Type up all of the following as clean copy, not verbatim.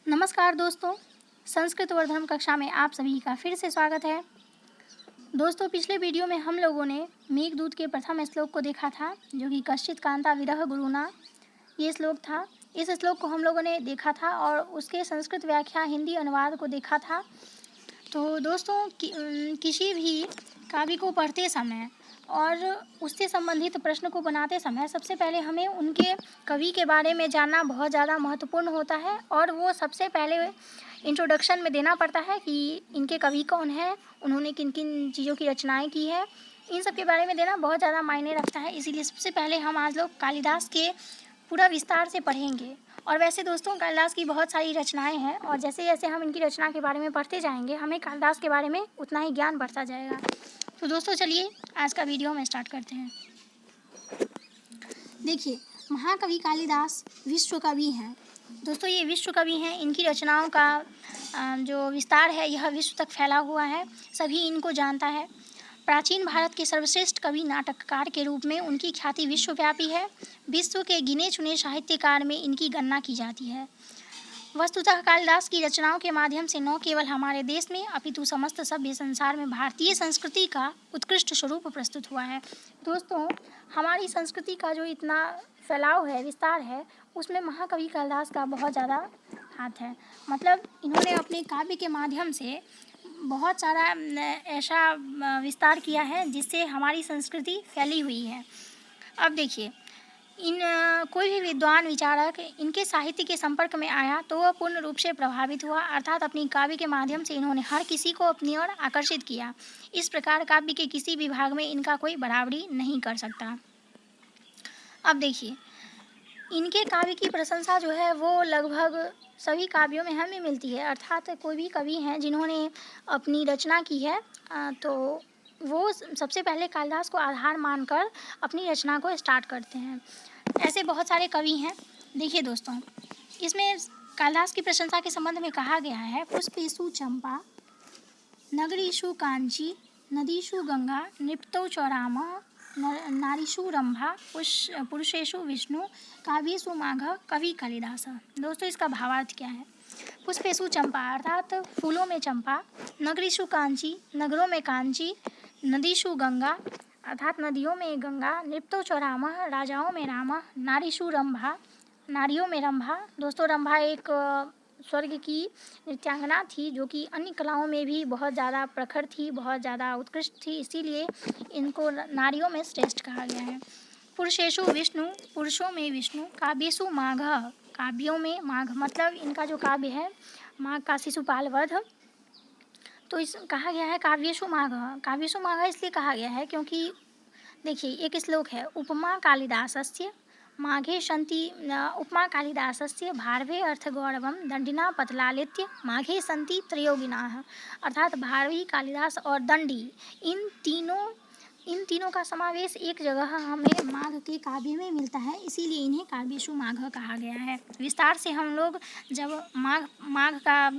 नमस्कार दोस्तों, संस्कृत वर्धन कक्षा में आप सभी का फिर से स्वागत है। दोस्तों, पिछले वीडियो में हम लोगों ने मेघदूत के प्रथम श्लोक को देखा था, जो कि कश्चित् कांता विरह गुरुना ये श्लोक था। इस श्लोक को हम लोगों ने देखा था और उसके संस्कृत व्याख्या हिंदी अनुवाद को देखा था। तो दोस्तों, किसी भी काव्य को पढ़ते समय और उससे संबंधित प्रश्न को बनाते समय सबसे पहले हमें उनके कवि के बारे में जानना बहुत ज़्यादा महत्वपूर्ण होता है और वो सबसे पहले इंट्रोडक्शन में देना पड़ता है कि इनके कवि कौन है, उन्होंने किन किन चीज़ों की रचनाएं की है। इन सब के बारे में देना बहुत ज़्यादा मायने रखता है। इसीलिए सबसे पहले हम आज लोग कालिदास के पूरा विस्तार से पढ़ेंगे। और वैसे दोस्तों, कालिदास की बहुत सारी रचनाएं हैं और जैसे जैसे हम इनकी रचना के बारे में पढ़ते जाएंगे हमें कालिदास के बारे में उतना ही ज्ञान बढ़ता जाएगा। तो दोस्तों, चलिए आज का वीडियो हम स्टार्ट करते हैं। देखिए, महाकवि कालिदास विश्व कवि हैं। दोस्तों, ये विश्व कवि हैं। इनकी रचनाओं का जो विस्तार है यह विश्व तक फैला हुआ है, सभी इनको जानता है। प्राचीन भारत के सर्वश्रेष्ठ कवि नाटककार के रूप में उनकी ख्याति विश्वव्यापी है। विश्व के गिने चुने साहित्यकार में इनकी गणना की जाती है। वस्तुतः कालिदास की रचनाओं के माध्यम से न केवल हमारे देश में अपितु समस्त सभ्य संसार में भारतीय संस्कृति का उत्कृष्ट स्वरूप प्रस्तुत हुआ है। दोस्तों, हमारी संस्कृति का जो इतना फैलाव है, विस्तार है, उसमें महाकवि कालिदास का बहुत ज़्यादा हाथ है। मतलब इन्होंने अपने काव्य के माध्यम से बहुत सारा ऐसा विस्तार किया है जिससे हमारी संस्कृति फैली हुई है। अब देखिए, कोई भी विद्वान विचारक इनके साहित्य के संपर्क में आया तो वह पूर्ण रूप से प्रभावित हुआ, अर्थात अपनी काव्य के माध्यम से इन्होंने हर किसी को अपनी ओर आकर्षित किया। इस प्रकार काव्य के किसी भी भाग में इनका कोई बराबरी नहीं कर सकता। अब देखिए, इनके काव्य की प्रशंसा जो है वो लगभग सभी काव्यों में हमें मिलती है। अर्थात कोई भी कवि हैं जिन्होंने अपनी रचना की है तो वो सबसे पहले कालिदास को आधार मानकर अपनी रचना को स्टार्ट करते हैं। ऐसे बहुत सारे कवि हैं। देखिए दोस्तों, इसमें कालिदास की प्रशंसा के संबंध में कहा गया है, पुष्पेषु चंपा, नगरीषु कांची, नदीषु गंगा, नृप्तौ च रामः, नारीषु रंभा, पुरुषेषु विष्णु, काव्येषु माघ, कवि कालिदास। दोस्तों, इसका भावार्थ क्या है? पुष्पेषु चंपा अर्थात फूलों में चंपा, नगरीषु कांची नगरों में कांची, नदीषु गंगा अर्थात नदियों में गंगा, नृप्तौ च रामः राजाओं में रामः, नारीषु रंभा नारियों में रंभा। दोस्तों, रंभा एक स्वर्ग की नृत्यांगना थी जो कि अन्य कलाओं में भी बहुत ज़्यादा प्रखर थी, बहुत ज़्यादा उत्कृष्ट थी, इसीलिए इनको नारियों में श्रेष्ठ कहा गया है। पुरुषेषु विष्णु पुरुषों में विष्णु, काव्येषु माघ काव्यों में माघ मतलब इनका जो काव्य है माघ का शिशुपाल वध, तो इस कहा गया है काव्येषु माघ इसलिए कहा गया है क्योंकि देखिए, एक श्लोक है, उपमा कालिदासस्य माघे सन्ति उपमा कालिदासस्य भारवे अर्थगौरवम दंडिना पथलालित्य माघे सन्ति त्रयोगिनाः। अर्थात भारवी, कालिदास और दंडी इन तीनों का समावेश एक जगह हमें माघ के काव्य में मिलता है, इसीलिए इन्हें काव्येषु माघ कहा गया है। विस्तार से हम लोग जब माघ का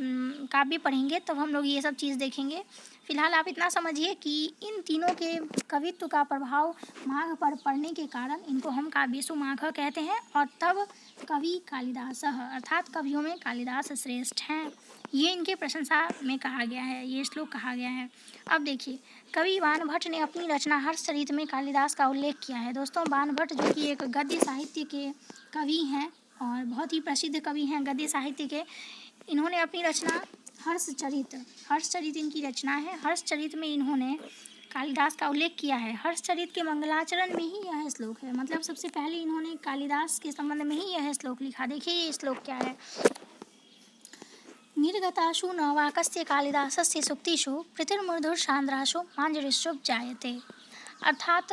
काव्य पढ़ेंगे तब हम लोग ये सब चीज़ देखेंगे। फिलहाल आप इतना समझिए कि इन तीनों के कवित्व का प्रभाव माघ पर पड़ने के कारण इनको हम काव्येषु माघ कहते हैं और तब कवि कालिदास अर्थात कवियों में कालिदास श्रेष्ठ हैं। ये इनके प्रशंसा में कहा गया है, ये श्लोक कहा गया है। अब देखिए, कवि बाणभट्ट ने अपनी रचना हर्षचरित में कालिदास का उल्लेख किया है। दोस्तों, बाणभट्ट जो कि एक गद्य साहित्य के कवि हैं और बहुत ही प्रसिद्ध कवि हैं गद्य साहित्य के, इन्होंने अपनी रचना हर्षचरित इनकी रचना है। हर्षचरित में इन्होंने कालिदास का उल्लेख किया है। हर्षचरित के मंगलाचरण में ही यह श्लोक है, मतलब सबसे पहले इन्होंने कालिदास के संबंध में ही यह श्लोक लिखा। देखिए ये श्लोक क्या है, निर्गताशु नवाकस्य कालिदासस्य सुक्तिषु पृथिर्मृदुर्सान्द्राशु मांजरीषुप जायते। अर्थात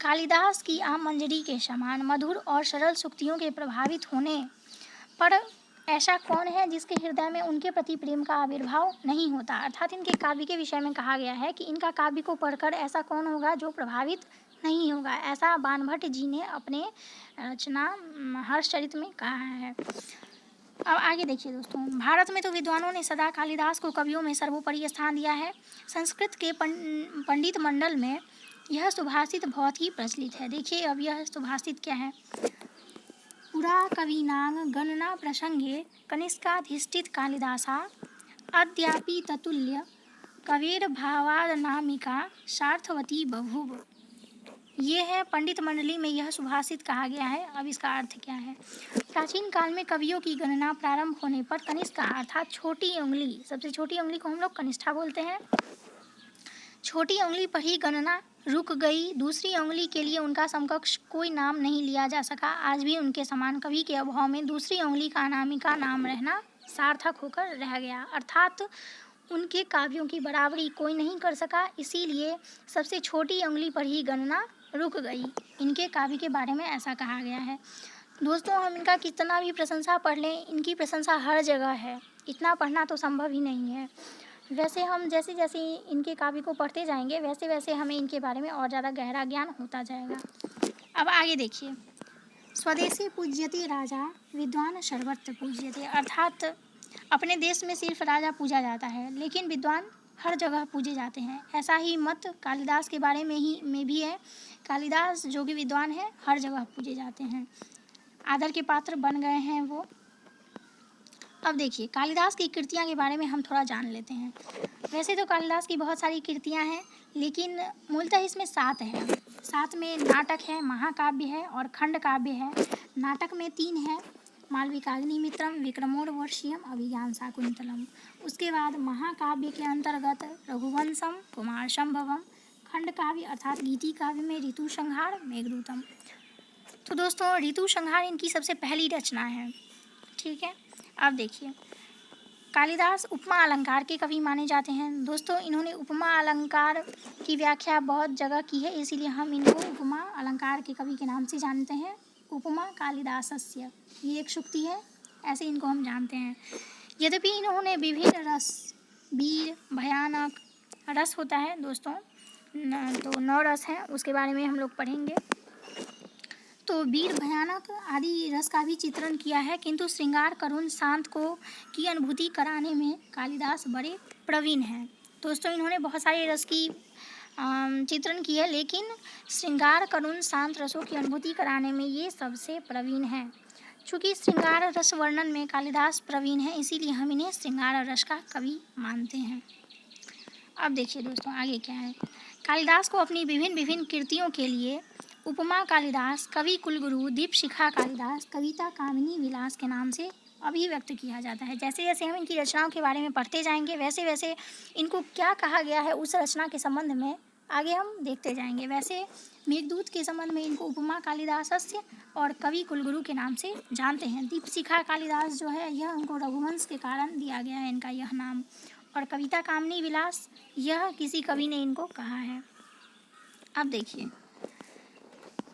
कालिदास की आम मंजरी के समान मधुर और सरल सुक्तियों के प्रभावित होने पर ऐसा कौन है जिसके हृदय में उनके प्रति प्रेम का आविर्भाव नहीं होता। अर्थात इनके काव्य के विषय में कहा गया है कि इनका काव्य को पढ़कर ऐसा कौन होगा जो प्रभावित नहीं होगा। ऐसा बाणभट्ट जी ने अपने रचना हर्षचरित में कहा है। अब आगे देखिए दोस्तों, भारत में तो विद्वानों ने सदा कालिदास को कवियों में सर्वोपरि स्थान दिया है। संस्कृत के पंडित मंडल में यह सुभाषित बहुत ही प्रचलित है। देखिए अब यह सुभाषित क्या है, पुरा कवीनां गणना प्रसंगे कनिष्काधिष्ठित कालिदासा अद्यापि ततुल्य कवेर्भावादनामिका सार्थवती बभूव। ये है पंडित मंडली में यह सुभाषित कहा गया है। अब इसका अर्थ क्या है? प्राचीन काल में कवियों की गणना प्रारंभ होने पर कनिष्का अर्थात छोटी उंगली, सबसे छोटी उंगली को हम लोग कनिष्ठा बोलते हैं, छोटी उंगली पर ही गणना रुक गई। दूसरी उंगली के लिए उनका समकक्ष कोई नाम नहीं लिया जा सका। आज भी उनके समान कवि के अभाव में दूसरी उंगली का अनामिका नाम रहना सार्थक होकर रह गया, अर्थात उनके काव्यों की बराबरी कोई नहीं कर सका, इसीलिए सबसे छोटी उंगली पर ही गणना रुक गई। इनके काव्य के बारे में ऐसा कहा गया है। दोस्तों, हम इनका कितना भी प्रशंसा पढ़ लें, इनकी प्रशंसा हर जगह है, इतना पढ़ना तो संभव ही नहीं है। वैसे हम जैसे जैसे इनके काव्य को पढ़ते जाएंगे वैसे वैसे हमें इनके बारे में और ज़्यादा गहरा ज्ञान होता जाएगा। अब आगे देखिए, स्वदेशी पूज्यते राजा विद्वान सर्वत्र पूज्यते, अर्थात अपने देश में सिर्फ राजा पूजा जाता है लेकिन विद्वान हर जगह पूजे जाते हैं। ऐसा ही मत कालिदास के बारे में भी है। कालिदास जो कि विद्वान है हर जगह पूजे जाते हैं, आदर के पात्र बन गए हैं वो। अब देखिए, कालिदास की कृतियाँ के बारे में हम थोड़ा जान लेते हैं। वैसे तो कालिदास की बहुत सारी कृतियाँ हैं लेकिन मूलतः इसमें 7 है। 7 में नाटक है, महाकाव्य है और खंड काव्य है। नाटक में 3 है, मालविकाग्निमित्रम, विक्रमोर्वशीयम, अभिज्ञान शाकुंतलम। उसके बाद महाकाव्य के अंतर्गत रघुवंशम, कुमार संभवम। खंड काव्य अर्थात गीति काव्य में ऋतु संहार, मेघदूतम। तो दोस्तों, ऋतु संहार इनकी सबसे पहली रचना है, ठीक है। अब देखिए, कालिदास उपमा अलंकार के कवि माने जाते हैं। दोस्तों, इन्होंने उपमा अलंकार की व्याख्या बहुत जगह की है, इसीलिए हम इनको उपमा अलंकार के कवि के नाम से जानते हैं। उपमा कालिदासस्य, ये एक शुक्ति है, ऐसे इनको हम जानते हैं। यद्यपि इन्होंने विभिन्न रस, वीर, भयानक रस होता है दोस्तों, तो 9 रस हैं, उसके बारे में हम लोग पढ़ेंगे। तो वीर, भयानक आदि रस का भी चित्रण किया है, किंतु श्रृंगार, करुण, शांत को की अनुभूति कराने में कालिदास बड़े प्रवीण हैं। दोस्तों, इन्होंने बहुत सारे रस की चित्रण की है लेकिन श्रृंगार, करुण, शांत रसों की अनुभूति कराने में ये सबसे प्रवीण हैं। चूँकि श्रृंगार रस वर्णन में कालिदास प्रवीण है, इसीलिए हम इन्हें श्रृंगार रस का कवि मानते हैं। अब देखिए दोस्तों, आगे क्या है। कालिदास को अपनी विभिन्न कृतियों के लिए उपमा कालिदास, कवि कुलगुरु, दीपशिखा कालिदास, कविता कामिनी विलास के नाम से अभिव्यक्त किया जाता है। जैसे जैसे हम इनकी रचनाओं के बारे में पढ़ते जाएंगे वैसे वैसे इनको क्या कहा गया है उस रचना के संबंध में आगे हम देखते जाएंगे। वैसे मेघदूत के संबंध में इनको उपमा कालिदासस्य और कवि कुलगुरु के नाम से जानते हैं। दीपशिखा कालिदास जो है यह उनको रघुवंश के कारण दिया गया है इनका यह नाम, और कविता कामिनी विलास यह किसी कवि ने इनको कहा है। अब देखिए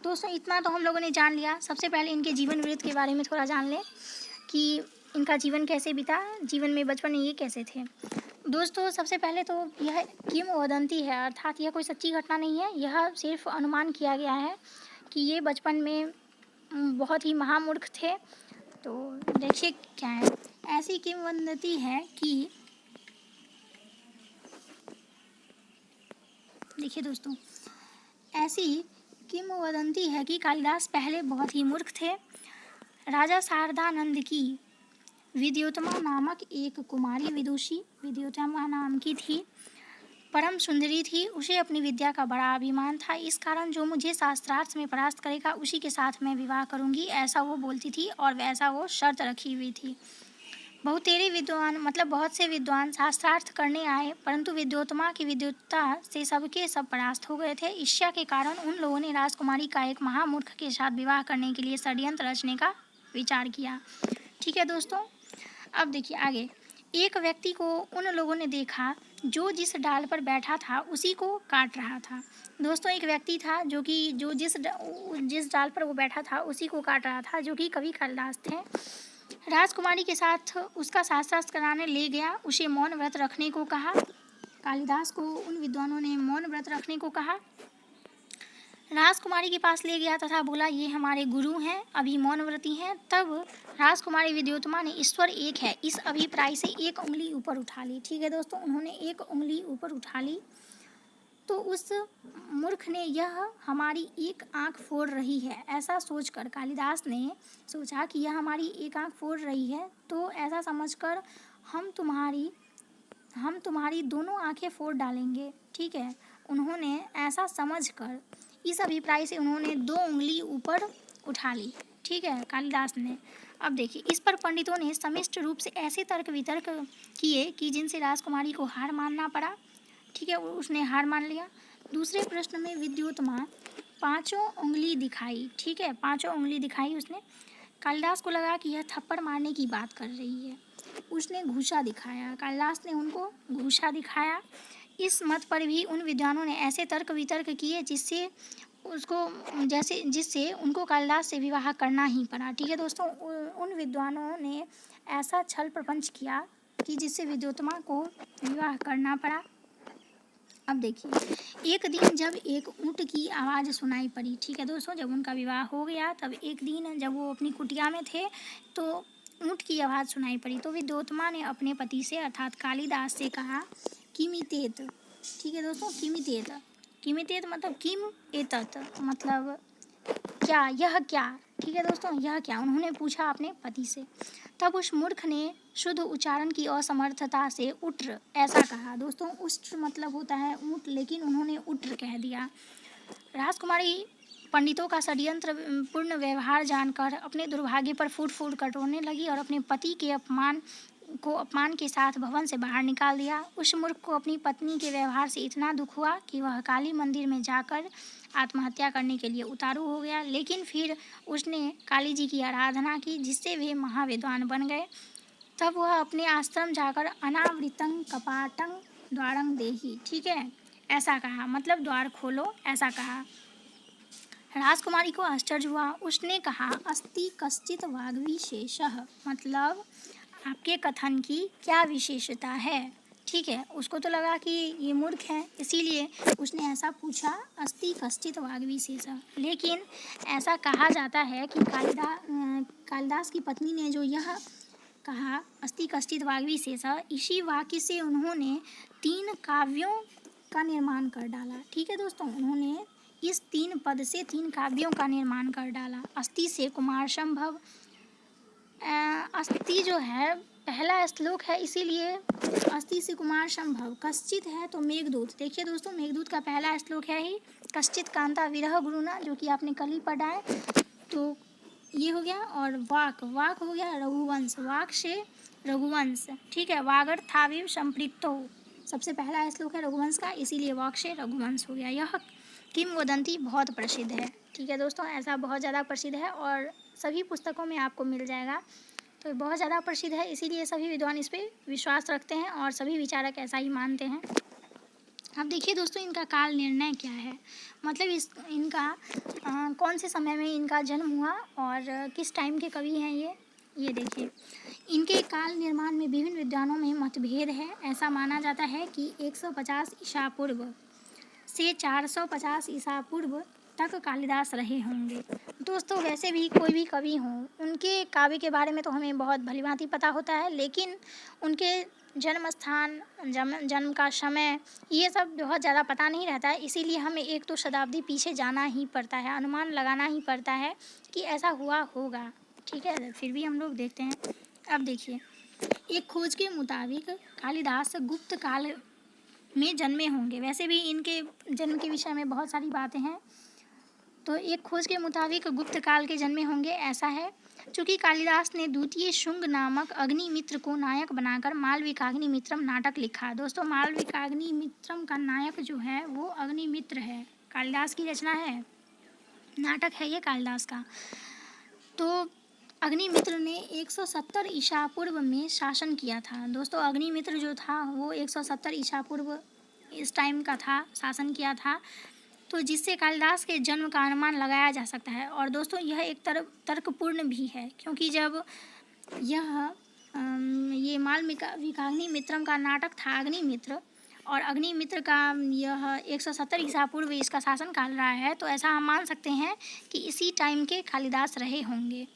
दोस्तों, इतना तो हम लोगों ने जान लिया। सबसे पहले इनके जीवन वृत्त के बारे में थोड़ा जान लें कि इनका जीवन कैसे बीता, जीवन में बचपन में ये कैसे थे। दोस्तों, सबसे पहले तो यह किंवदंती है, अर्थात यह कोई सच्ची घटना नहीं है, यह सिर्फ अनुमान किया गया है कि ये बचपन में बहुत ही महामूर्ख थे। तो देखिए क्या है, ऐसी किंवदंती है कि देखिए दोस्तों, ऐसी किंवदंती है कि कालिदास पहले बहुत ही मूर्ख थे। राजा शारदानंद की विद्योत्तमा नामक एक कुमारी विदुषी, विद्योत्तमा नाम की थी, परम सुंदरी थी। उसे अपनी विद्या का बड़ा अभिमान था। इस कारण जो मुझे शास्त्रार्थ में परास्त करेगा उसी के साथ मैं विवाह करूंगी, ऐसा वो बोलती थी और वैसा वो शर्त रखी हुई थी। बहुतेरे विद्वान मतलब बहुत से विद्वान शास्त्रार्थ करने आए, परंतु विद्योत्तमा की विद्वत्ता से सबके सब परास्त हो गए थे। ईर्ष्या के कारण उन लोगों ने राजकुमारी का एक महामूर्ख के साथ विवाह करने के लिए षड्यंत्र रचने का विचार किया। ठीक है दोस्तों, अब देखिए आगे। एक व्यक्ति को उन लोगों ने देखा जो जिस डाल पर बैठा था उसी को काट रहा था। दोस्तों, एक व्यक्ति था जो जिस डाल पर वो बैठा था उसी को काट रहा था, जो कि कवि कालिदास थे। राजकुमारी के साथ उसका शास्त्रार्थ कराने ले गया, उसे मौन व्रत रखने को कहा। कालिदास को उन विद्वानों ने मौन व्रत रखने को कहा। राजकुमारी के पास ले गया तथा बोला, ये हमारे गुरु हैं, अभी मौन व्रती हैं। तब राजकुमारी विद्योत्तमा ने ईश्वर एक है इस अभिप्राय से एक उंगली ऊपर उठा ली। ठीक है दोस्तों, उन्होंने एक उंगली ऊपर उठा ली तो उस मूर्ख ने यह हमारी एक आँख फोड़ रही है। ऐसा सोचकर कालिदास ने सोचा कि यह हमारी एक आँख फोड़ रही है, तो ऐसा समझकर हम तुम्हारी दोनों आंखें फोड़ डालेंगे। ठीक है, उन्होंने ऐसा समझकर, इस अभिप्राय से उन्होंने 2 उंगली ऊपर उठा ली। ठीक है, कालिदास ने। अब देखिए, इस पर पंडितों ने सम्मिश्र रूप से ऐसे तर्क वितर्क किए कि जिनसे राजकुमारी को हार मानना पड़ा। ठीक है, उसने हार मान लिया। दूसरे प्रश्न में विद्योत्तमा 5 उंगली दिखाई। ठीक है, 5 उंगली दिखाई उसने। कालिदास को लगा कि यह थप्पड़ मारने की बात कर रही है। उसने घूंसा दिखाया, कालिदास ने उनको घूंसा दिखाया। इस मत पर भी उन विद्वानों ने ऐसे तर्क वितर्क किए जिससे उनको कालिदास से विवाह करना ही पड़ा। ठीक है दोस्तों, उन विद्वानों ने ऐसा छल प्रपंच किया कि जिससे विद्योत्तमा को विवाह करना पड़ा। अब देखिए, एक दिन जब एक ऊँट की आवाज़ सुनाई पड़ी। ठीक है दोस्तों, जब उनका विवाह हो गया तब एक दिन जब वो अपनी कुटिया में थे तो ऊँट की आवाज़ सुनाई पड़ी। तो विद्योत्तमा ने अपने पति से अर्थात कालिदास से कहा, किमितेत। ठीक है दोस्तों, किमितेत। किमितेत मतलब किम एतत, मतलब क्या, यह क्या। ठीक है दोस्तों, यह क्या, उन्होंने पूछा अपने पति से। तब उस मूर्ख ने शुद्ध उच्चारण की असमर्थता से उट्र ऐसा कहा। दोस्तों, उष्ट्र मतलब होता है ऊँट, लेकिन उन्होंने उट्र कह दिया। राजकुमारी पंडितों का षड्यंत्र पूर्ण व्यवहार जानकर अपने दुर्भाग्य पर फूट फूट कर रोने लगी और अपने पति के अपमान के साथ भवन से बाहर निकाल दिया। उस मूर्ख को अपनी पत्नी के व्यवहार से इतना दुख हुआ कि वह काली मंदिर में जाकर आत्महत्या करने के लिए उतारू हो गया। लेकिन फिर उसने काली जी की आराधना की, जिससे वे महाविद्वान बन गए। तब वह अपने आश्रम जाकर अनावृतं कपाटं द्वारं देहि। ठीक है, ऐसा कहा, मतलब द्वार खोलो, ऐसा कहा। राजकुमारी को आश्चर्य हुआ। उसने कहा, अस्ति कश्चित वाग्विशेषः, मतलब आपके कथन की क्या विशेषता है। ठीक है, उसको तो लगा कि ये मूर्ख है, इसीलिए उसने ऐसा पूछा, अस्ति कश्चित वाग्विशेषः। लेकिन ऐसा कहा जाता है कि कालिदास की पत्नी ने जो यह कहा, अस्ति कश्चित वाग्विशेषः, इसी वाक्य से उन्होंने 3 काव्यों का निर्माण कर डाला। ठीक है दोस्तों, उन्होंने इस 3 पद से 3 काव्यों का निर्माण कर डाला। अस्ति से कुमार संभव, अस्ति जो है पहला श्लोक है, इसीलिए अस्ति से कुमार संभव। कश्चित है तो मेघदूत। देखिए दोस्तों, मेघदूत का पहला श्लोक है ही कश्चित कांता विरह गुरुना, जो कि आपने कल ही पढ़ा है, तो ये हो गया। और वाक हो गया रघुवंश, वाक से रघुवंश। ठीक है, वागर थाविव संपृक्तो, सबसे पहला श्लोक है रघुवंश का, इसीलिए वाक से रघुवंश हो गया। यह किंवदंती बहुत प्रसिद्ध है। ठीक है दोस्तों, ऐसा बहुत ज़्यादा प्रसिद्ध है और सभी पुस्तकों में आपको मिल जाएगा। तो बहुत ज़्यादा प्रसिद्ध है, इसीलिए सभी विद्वान इस पर विश्वास रखते हैं और सभी विचारक ऐसा ही मानते हैं। अब देखिए दोस्तों, इनका काल निर्णय क्या है, मतलब इनका कौन से समय में इनका जन्म हुआ और किस टाइम के कवि हैं ये देखिए। इनके काल निर्माण में विभिन्न विद्वानों में मतभेद है। ऐसा माना जाता है कि 150 ईसा पूर्व से 450 ईसा पूर्व तक कालिदास रहे होंगे। दोस्तों, वैसे भी कोई भी कवि हों, उनके काव्य के बारे में तो हमें बहुत भलीभांति पता होता है, लेकिन उनके जन्म स्थान, जन्म का समय, ये सब बहुत ज़्यादा पता नहीं रहता है। इसीलिए हमें 1-2 शताब्दी पीछे जाना ही पड़ता है, अनुमान लगाना ही पड़ता है कि ऐसा हुआ होगा। ठीक है, फिर भी हम लोग देखते हैं। अब देखिए, एक खोज के मुताबिक कालिदास गुप्त काल में जन्मे होंगे। वैसे भी इनके जन्म के विषय में बहुत सारी बातें हैं, तो एक खोज के मुताबिक गुप्त काल के जन्मे होंगे, ऐसा है। चूँकि कालिदास ने द्वितीय शुंग नामक अग्निमित्र को नायक बनाकर मालविकाग्निमित्रम नाटक लिखा। दोस्तों, मालविकाग्निमित्रम का नायक जो है वो अग्निमित्र है, कालिदास की रचना है, नाटक है ये कालिदास का। तो अग्निमित्र ने 170 ईसा पूर्व में शासन किया था। दोस्तों, अग्निमित्र जो था वो 170 ईसा पूर्व इस टाइम का था, शासन किया था, तो जिससे कालिदास के जन्म का अनुमान लगाया जा सकता है। और दोस्तों, यह एक तर्कपूर्ण भी है, क्योंकि जब ये मालविकाग्निमित्रम का नाटक था अग्निमित्र, और अग्निमित्र का यह 170 ईसा पूर्व इसका शासन काल रहा है, तो ऐसा हम मान सकते हैं कि इसी टाइम के कालिदास रहे होंगे।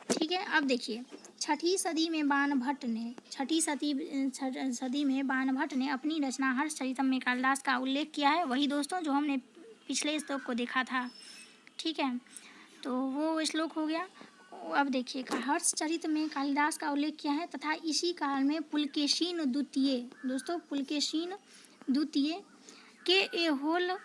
ठीक है। अब देखिए, छठी सदी में बाणभट्ट ने अपनी रचना हर्षचरितम में कालिदास का उल्लेख किया है। वही दोस्तों जो हमने पिछले श्लोक को देखा था। ठीक है, तो वो श्लोक हो गया। अब देखिए, हर्षचरित में कालिदास का उल्लेख किया है तथा इसी काल में पुलकेशिन द्वितीय, दोस्तों पुलकेशिन द्वितीय के ऐहोल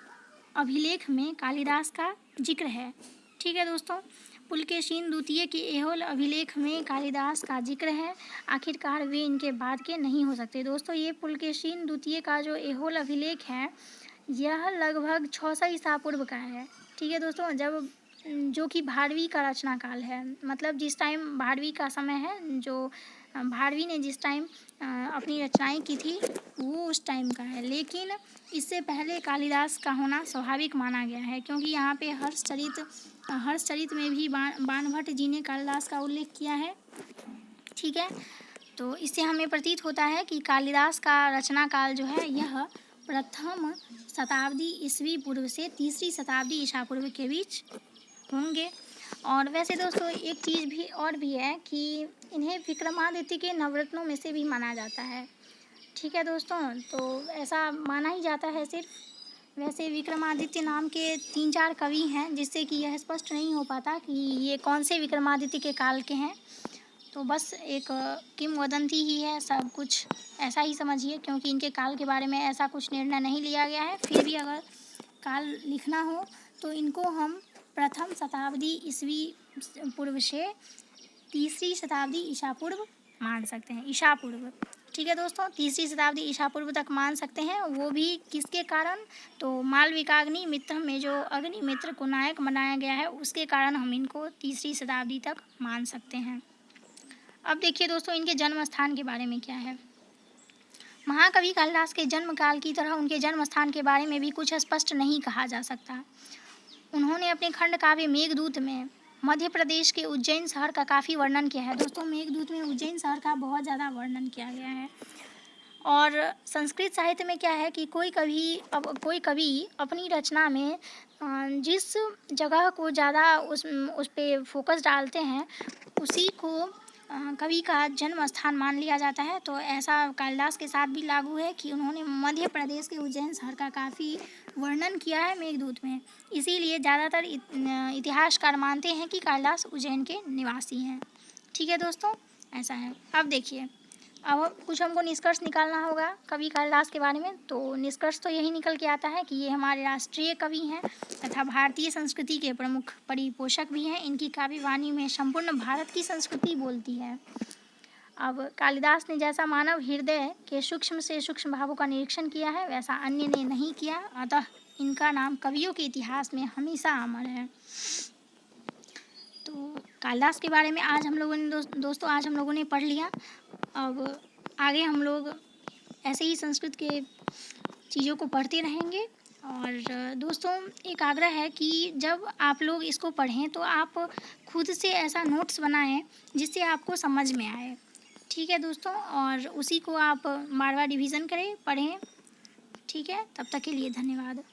अभिलेख में कालिदास का जिक्र है। ठीक है दोस्तों, पुलकेशिन द्वितीय के ऐहोल अभिलेख में कालिदास का जिक्र है। आखिरकार वे इनके बाद के नहीं हो सकते। दोस्तों ये पुलकेशिन द्वितीय का जो ऐहोल अभिलेख है यह लगभग 600 ईसा पूर्व का है। ठीक है दोस्तों, जब जो कि भारवी का रचना काल है, मतलब जिस टाइम भारवी का समय है, जो भारवी ने जिस टाइम अपनी रचनाएं की थी वो उस टाइम का है। लेकिन इससे पहले कालिदास का होना स्वाभाविक माना गया है, क्योंकि यहाँ पे हर्षचरित में भी बाणभट्ट जी ने कालिदास का उल्लेख किया है। ठीक है, तो इससे हमें प्रतीत होता है कि कालिदास का रचना काल जो है यह प्रथम शताब्दी ईस्वी पूर्व से तीसरी शताब्दी ईसा पूर्व के बीच होंगे। और वैसे दोस्तों एक चीज़ भी और भी है कि इन्हें विक्रमादित्य के नवरत्नों में से भी माना जाता है। ठीक है दोस्तों, तो ऐसा माना ही जाता है सिर्फ। वैसे विक्रमादित्य नाम के 3-4 कवि हैं, जिससे कि यह स्पष्ट नहीं हो पाता कि ये कौन से विक्रमादित्य के काल के हैं। तो बस एक किंवदंती ही है, सब कुछ ऐसा ही समझिए, क्योंकि इनके काल के बारे में ऐसा कुछ निर्णय नहीं लिया गया है। फिर भी अगर काल लिखना हो तो इनको हम प्रथम शताब्दी ईस्वी पूर्व से तीसरी शताब्दी ईसा पूर्व मान सकते हैं, ईसा पूर्व। ठीक है दोस्तों, तीसरी शताब्दी ईसा पूर्व तक मान सकते हैं। वो भी किसके कारण? तो मालविकाग्नि मित्र में जो अग्निमित्र को नायक बनाया गया है उसके कारण हम इनको तीसरी शताब्दी तक मान सकते हैं। अब देखिए दोस्तों इनके जन्म स्थान के बारे में क्या है। महाकवि कालिदास के जन्म काल की तरह उनके जन्म स्थान के बारे में भी कुछ स्पष्ट नहीं कहा जा सकता। उन्होंने अपने खंड काव्य मेघदूत में मध्य प्रदेश के उज्जैन शहर का काफ़ी वर्णन किया है। दोस्तों मेघदूत में उज्जैन शहर का बहुत ज़्यादा वर्णन किया गया है। और संस्कृत साहित्य में क्या है कि कोई कवि अपनी रचना में जिस जगह को ज़्यादा उस पे फोकस डालते हैं उसी को कवि का जन्म स्थान मान लिया जाता है। तो ऐसा कालिदास के साथ भी लागू है कि उन्होंने मध्य प्रदेश के उज्जैन शहर का काफ़ी वर्णन किया है मेघदूत में। इसीलिए ज़्यादातर इतिहासकार मानते हैं कि कालिदास उज्जैन के निवासी हैं। ठीक है दोस्तों, ऐसा है। अब देखिए, अब कुछ हमको निष्कर्ष निकालना होगा कवि कालिदास के बारे में। तो निष्कर्ष तो यही निकल के आता है कि ये हमारे राष्ट्रीय कवि हैं तथा भारतीय संस्कृति के प्रमुख परिपोषक भी हैं। इनकी काव्य वाणी में संपूर्ण भारत की संस्कृति बोलती है। अब कालिदास ने जैसा मानव हृदय के सूक्ष्म से सूक्ष्म भावों का निरीक्षण किया है वैसा अन्य ने नहीं किया, अतः इनका नाम कवियों के इतिहास में हमेशा अमर है। तो कालिदास के बारे में आज हम लोगों ने दोस्तों आज हम लोगों ने पढ़ लिया। अब आगे हम लोग ऐसे ही संस्कृत के चीज़ों को पढ़ते रहेंगे। और दोस्तों एक आग्रह है कि जब आप लोग इसको पढ़ें तो आप खुद से ऐसा नोट्स बनाएं जिससे आपको समझ में आए। ठीक है दोस्तों, और उसी को आप बार बार रिवीजन करें, पढ़ें। ठीक है, तब तक के लिए धन्यवाद।